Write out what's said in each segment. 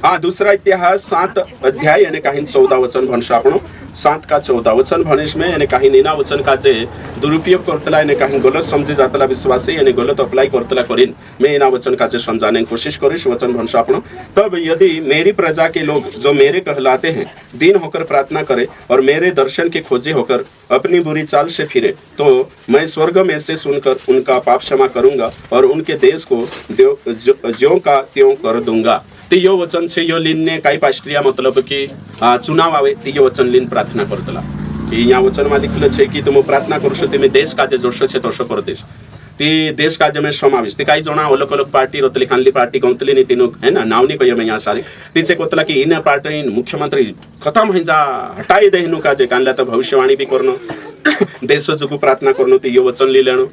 हाँ दूसरा इतिहास 7 अध्याय यानी काही 14 वचन भन्छ आपण 7 का 14 वचन भनिस में यानी काही निना वचन का जे दुरुपयोग करतला यानी काही गलत समझी जातला विश्वासी यानी गलत अप्लाई करतला करिन मैं इना वचन का जे समझाने की कोशिश करिस वचन भन्छ आपण तब यदि मेरी प्रजा के लोग जो मेरे कहलाते हैं दीन होकर प्रार्थना करे और मेरे दर्शन के खोजे होकर अपनी बुरी चाल से फिरे तो मैं स्वर्ग में से सुनकर उनका पाप क्षमा करूंगा और उनके देश को ज्यों का त्यों कर दूंगा। ते यो वचन छे यो लिन ने काही पास्ट्रिया मतलब कि चुनाव आवे ते यो वचन लिन प्रार्थना करतला की या वचन में लिखलं छे की तुम प्रार्थना करू ते मी देश काजे जोशो छे तोशो करदेश ती देश काजे में समावेश ते काही जना अलग अलग पार्टी रतली खानली पार्टी गंतली नी तीनो है ना नाव नी कहियो मैं यहाँ सारी तीचे कोतला की इन पार्टी मुख्यमंत्री खत्म है जा हटाई दे हिनु काजे कानला तो भविष्यवाणी भी करनो देश जुगु प्रार्थना करनो ते यो वचन लिलेणो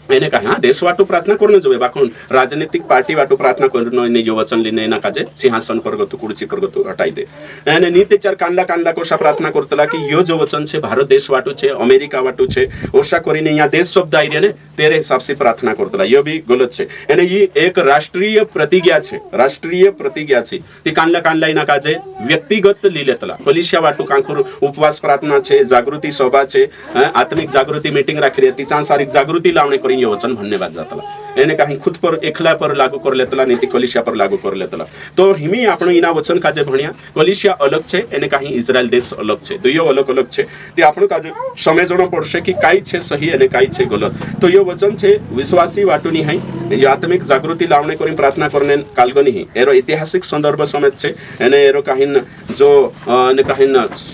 એને કહે હા દેશ વાટું પ્રાર્થના કરનો જોવે બાકું રાજનૈતિક પાર્ટી વાટું પ્રાર્થના કરનો એને જો વચન લઈને એના કાજે સિંહાસન કરગતું કુર્ચી કરગતું હટાઈ દે અને નીતે ચાર કાંદલા કોશા પ્રાર્થના કરતલા કે યો જો વચન છે ભારત દેશ વાટું છે અમેરિકા વાટું છે ઓશા કરીને અહીંયા દેશ શબ્દ આવી રહ્યા ને તેરે હિસાબ से प्रार्थना करतला यो भी गलत છે અને ये एक राष्ट्रीय प्रतिज्ञा છે ती कांदला એના કાજે વ્યક્તિગત લીલેતલા પોલીસિયા વાટું કાંકુર ઉપવાસ પ્રાર્થના છે જાગૃતિ સભા છે આત્મિક જાગૃતિ મીટિંગ રાખી હતી ત્યાં સારી જાગૃતિ લાવणे करी ये वचन धन्यवाद जातला એને काही खुद पर एकला पर लागू कर लेतला नीति कलिसिया पर लागू कर लेतला तो हिमी आपण इना वचन काजे भणिया कलिसिया अलग छे एने काही इजरायल देश अलग छे दुयो अलग अलग छे ते आपण काजे समजणो पडशे की काई छे सही અને काई छे गलत तो यो वचन छे विश्वासी वाटुनी है ये आत्मिक जागृति लावणे करी प्रार्थना करने कालगनी ही एरो ऐतिहासिक संदर्भ समेत छे एने एरो काही जो ने काही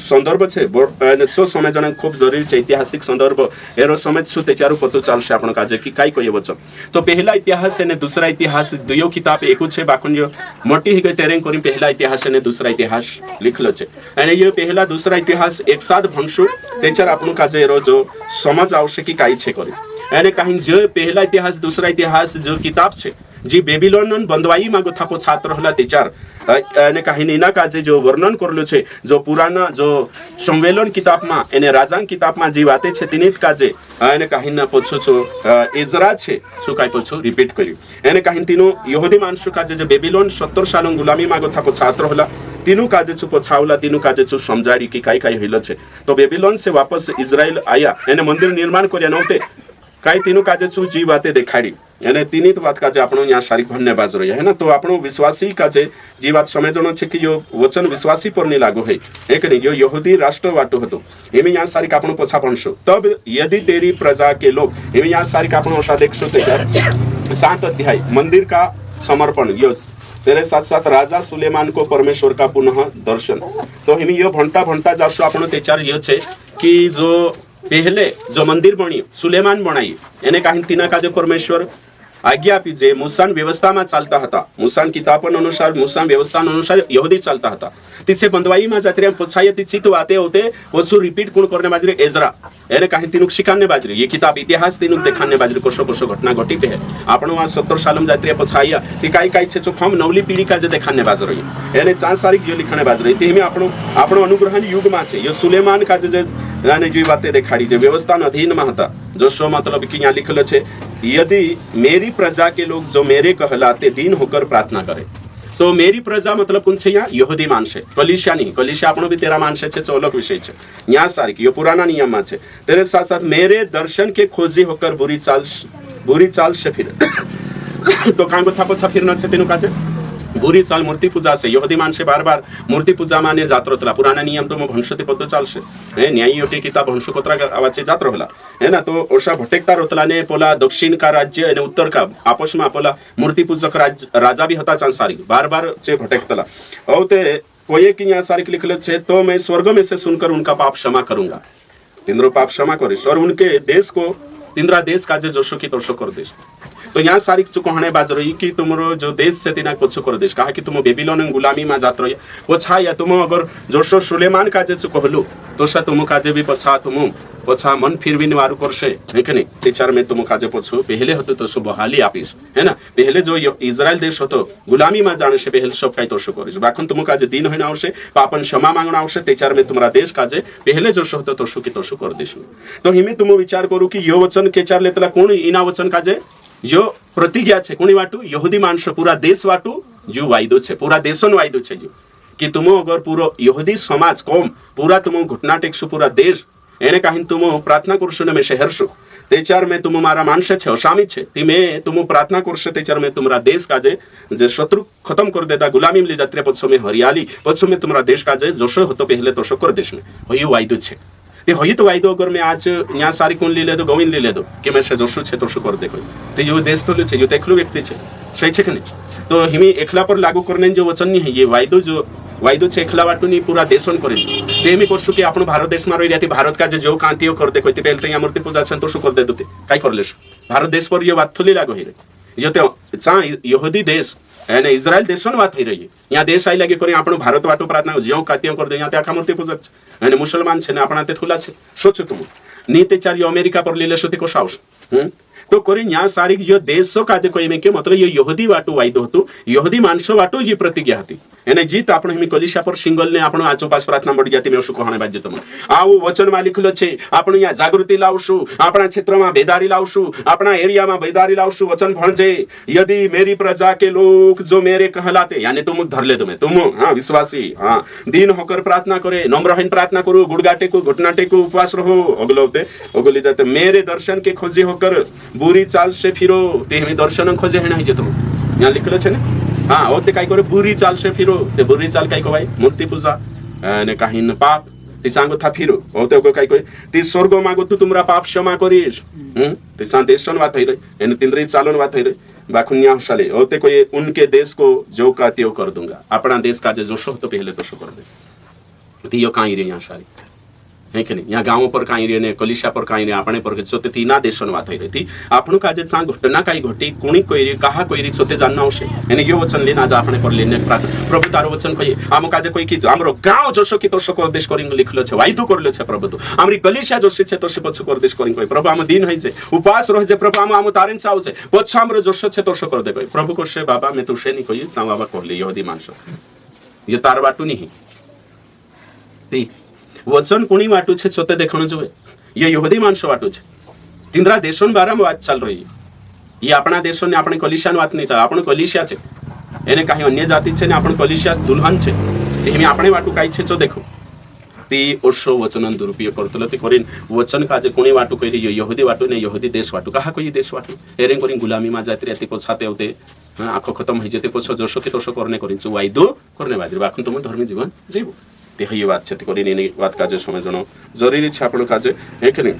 संदर्भ छे एने सो समजणे खूब जरूरी छे ऐतिहासिक संदर्भ एरो समझ छु ते चारु पतो चालशे आपण काजे की काई कहियो वचन तो पहला इतिहास ने दूसरा इतिहास दुयो किताब एकू छे बाकुन जो मोटी ही गई तेरेंग करी पहला इतिहास ने दूसरा इतिहास लिखलो छे અને ये पहला दूसरा इतिहास एक साथ भणशु तेचर आपनु काजे रो जो समझ आवश्यक की काई छे करी અને काही जो पहला इतिहास दूसरा इतिहास जो किताब छे जी बेबीलोन बंदवाई मागो थाको छात्र होला तेचार અને काही નીના કાજે जो वर्णन करलो छे जो पुराना जो संवेलन किताब में एने राजांग किताब में जी वाते छे तिनित काजे एने काही ना पोछो छो इजरा छे सु काय पोछो रिपीट कर्यु एने काही तीनो यहूदी मानसु काजे जो बेबीलोन 70 साल गुलामी मागो थाको छात्र होला तीनों काजे छु पोछावला तीनों काजे छु समजारी की काई काई हिलो छे तो बेबीलोन से वापस इजराइल आया एने मंदिर निर्माण कर्या नहोते काई तीनों काजे छु जी वाते देखाडी यानी तीनित बात काजे आपणो यहाँ सारी धन्यवाद रही है ना तो आपणो विश्वासी काजे जी बात समझणो छे कि यो वचन विश्वासी पर नहीं लागू है एक नहीं यो यहूदी राष्ट्र वाटो हतो एमे यहाँ सारी आपणो पोछा भणशो तब यदि तेरी प्रजा के लोग एमे यहाँ सारी आपणो ओसा देखशो ते 7 अध्याय मंदिर का समर्पण यो तेरे साथ साथ राजा सुलेमान को परमेश्वर का पुनः दर्शन तो हिमी यो भणता जाशो आपणो तेचार यो छे कि जो पहले जो मंदिर बनी सुलेमान बनाई एने काही तीना काजे परमेश्वर आज्ञा आपी जे मूसान व्यवस्था में चालता था मूसान किताबन अनुसार मूसान व्यवस्था अनुसार यहूदी चालता था तिचे बंदवाई में जात्रे पोछाय ती चित वाते होते वसु रिपीट कोण करने बाजरे एजरा एने काही तीनुक शिकाने बाजरे ये किताब इतिहास तीनुक देखाने बाजरे कोशो घटना घटी पे है आपणो आ 70 सालम जात्रे पोछाया ती काई छे चोखम नवली पीढ़ी का जे देखाने बाजरे एने 4 सारी जो लिखने बाजरे ते में आपणो अनुग्रहन युग में छे ये सुलेमान का जे यानी जी बातें देखाड़ी जे व्यवस्था अधीन में था जो सो मतलब कि यहाँ लिखल छे यदि मेरी प्रजा के लोग जो मेरे कहलाते दीन होकर प्रार्थना करे तो मेरी प्रजा मतलब कौन छे यहाँ यहूदी मानसे कलिसिया नहीं कलिसिया आपणो भी तेरा मानसे छे तो अलग विषय छे यहाँ सारी यो पुराना नियम में छे तेरे साथ साथ मेरे दर्शन के खोजी होकर बुरी चाल से फिर तो कांगो थाको छा फिरना छे तेनु काजे बुरी चाल मूर्ति पूजा से यहूदी मानसे बार मूर्ति पूजा माने जात्रोतला पुराना नियम तो भणशते पतो चालशे हे न्यायी योटी किताब भणशो कोत्रा आवाचे जात्रो होला है ना तो ओशा भटेकता रोतला ने पोला दक्षिण का राज्य અને उत्तर का आपस में पोला मूर्ति पूजक राजा भी होता संसारी बार से भटेकतला और ते कोई की यहाँ सारी लिखल छे तो मैं स्वर्ग में से सुनकर उनका पाप क्षमा करूंगा तिंद्रो पाप क्षमा करिस और उनके देश को तिंद्रा देश काजे जोशो की तोशो कर देश तो यहाँ सारी कहने बाज रही कि तुमरो जो देश से तिना कुछ कर देश कहा कि तुम बेबीलोन गुलामी में जात रही पोछा या तुम अगर जोशो सुलेमान काजे कहलु तो सा तुम काजे भी पोछा मन फिर भी निवारू करसे है कि नहीं टीचर में तुम काजे पोछो पहले होतो तो सो बहाली आपिस है ना पहले जो इजराइल देश होतो गुलामी में जाने से पहले सब काई तोशो करिस बाखन तुम काजे दिन होना आवश्य पापन क्षमा मांगना आवश्य टीचर में तुम्हारा देश काजे पहले जो होतो तो सो की तोशो कर देश तो हिमी तुम विचार करू कि यो वचन केचार लेतला कोण इना वचन काजे जो प्रतिज्ञा छे कोणी वाटू यहूदी माणसं पूरा देश वाटू जो वायदो छे पूरा देशन वायदो छे जो कि तुम अगर पूरा यहूदी समाज कौम पूरा तुम घुटना टेकशो पूरा देश एने काही तुम प्रार्थना करशो ने में शहरशो तेचार में तुम मारा माणसं छे असामी छे ती में तुम प्रार्थना करशो तेचार में तुम्हारा देश काजे जे शत्रु खत्म कर देता गुलामी में ले जाते पछो में हरियाली पछो में तुम्हारा देश काजे जोशो होतो पहले तो शकर देश में होई वायदो छे ते होई तो वायदो अगर मैं आज यहाँ सारी कौन ले दो गविन ले दो कि मैं से जोशो छे तो कर देखो ते जो देश तो छे जो देखलो व्यक्ति छे सही छे कि नहीं तो हिमी एकला पर लागू करने जो वचन नहीं है ये वायदो छे एकला वाटू नहीं पूरा देशन करे ते हिमी करशु कि आपण भारत देश में रही जाती भारत का जो कांतियो कर देखो ते पहले तो मूर्ति पूजा छे तो कर दे दोते काय करलेस भारत देश पर ये बात थोली लागो हिरे जो ते चा यहूदी देश एने इजराइल देशन बात ही रही यहाँ देश आई लगे करी आपण भारत वाटो प्रार्थना जो कातियो कर दे यहाँ ते आखा मूर्ति पूजा एने मुसलमान छे ने आपणा ते थुला छे सोचो तुम नीते चार अमेरिका पर लेले सोते को साउस तो कोरी यहाँ सारी जो देशो काजे कोई में के मतलब ये यहूदी वाटू वायदो हतु यहूदी माणसो वाटू जी प्रतिज्ञा हती एने जीत आपण हिमी कलिशा पर सिंगल ने आपण आचोपास प्रार्थना बढ़ी जाती में ओशु कहणे बाज्य तुम आउ वचन में लिखलो छे आपण यहाँ जागृति लावशु आपणा क्षेत्र में बेदारी लावशु आपणा एरिया में बेदारी लावशु वचन भणजे यदि मेरी प्रजा के लोग जो मेरे कहलाते यानी तुम धर ले तुम हाँ विश्वासी हाँ दिन होकर प्रार्थना करे नम्रहीन प्रार्थना करो गुड़गा टेको घुटना टेको उपवास रहो अगलोते अगली जाते मेरे दर्शन के खोजी होकर बुरी चाल से फिरो ते हमें दर्शन खोजे है नहीं जे तुम यहाँ लिखलो छे ने हाँ होते काय करे बुरी चाल से फिरो ते बुरी चाल काय को भाई मूर्ति पूजा ने काहीन पाप ती सांगो था फिरो होते को काय करे ती स्वर्ग मागो तू तुमरा पाप क्षमा करीस ते सा देशन बात है रे एने तिंद्री चालन बात है रे बाखुन्या हसाले होते कोई उनके देश को जो का त्यो कर दूंगा अपना देश का जो शो तो पहले तो शो कर दे ती यो काई रे यहाँ सारी है कि नहीं यहाँ गाँव पर कहीं रहे कलिशा पर कहीं रहे आपने पर सोते थी ना देशन बात है थी आपनो का जे सांग घटना काई घटी कुणी कोई रे कहा कोई रे सोते जानना होशे यानी यो वचन लेना जा आपने पर लेने प्रार्थना प्रभु तारो वचन कही आम काजे कोई की हमरो गाँव जोशो की तोशो कर देश करिंग लिखलो छे वायदो करलो छे प्रभु तो हमरी कलिशा जोशे छे तोशे पछो कर देश करिंग प्रभु आम दिन है जे उपवास रह जे प्रभु आम तारेन साउ छे पछो हमरो जोशो छे तोशो कर दे प्रभु को से बाबा मैं तुसे नहीं कही चा बाबा कर ले यहूदी मानसो ये तार बाटू नहीं ती वचन कोणी वाटू छे सोते देखणो जोवे ये यहूदी माणसो वाटू छे तिंद्रा देशोन बाराम बात चल रही ये अपना देशों ने अपने कलिशान बात नहीं चल आपण कलिशा छे एने काही अन्य जाति छे ने आपण कलिशा दुल्हन छे तेमी अपने वाटू काई छे जो देखो ती ओशो वचन दुरुपयोग करतलो ते करिन वचन काजे कोणी वाटू करी यहूदी वाटू ने यहूदी देश वाटू कहा कोई देश वाटू एरे करिन गुलामी मा जाती रहती को साथे होते आखो खत्म हो जेते को जोशो के तोशो करने करिन जो वायदो करने बाजरी बाखुन तुम धर्मी जीवन जीवो ते ही बात छे करी ने बात काजे समझनो जरूरी छे आपण काजे एखने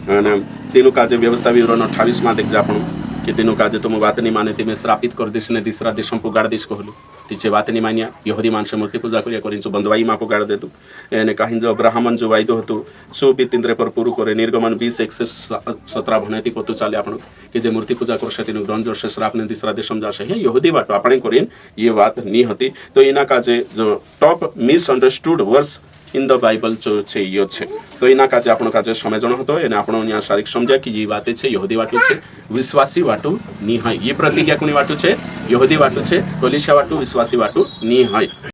तीनो काजे व्यवस्था विवरण 28 मा देख जे आपण कि तीनो काजे तुम बात नहीं माने ते में श्रापित कर देश ने दूसरा देशम को गाड़ देश कहलु तिचे बात नहीं मानिया यहूदी मानस मूर्ति पूजा करिया करिन जो बंदवाई मा को गाड़ देतु एने काहिन जो अब्राहमन जो वायदो हतु सो बितिंद्रे पर पुरु करे निर्गमन 20:17 भनेती पतो चाले आपण कि जे मूर्ति पूजा करसे तिनु ग्रहण जोर से श्राप ने दूसरा देशम जासे हे यहूदी बाटो आपण करिन ये बात नहीं होती तो इना काजे जो top misunderstood words in the Bible जो छे यो छे तो इना काजे आपण काजे समझण हतो एने आपण यहाँ शारीरिक समझा कि ये बातें छे यहूदी वाटू छे विश्वासी वाटू नी है ये प्रतिज्ञा कोनी वाटू छे यहूदी वाटू छे कलिशा वाटू विश्वासी वाटू नी है।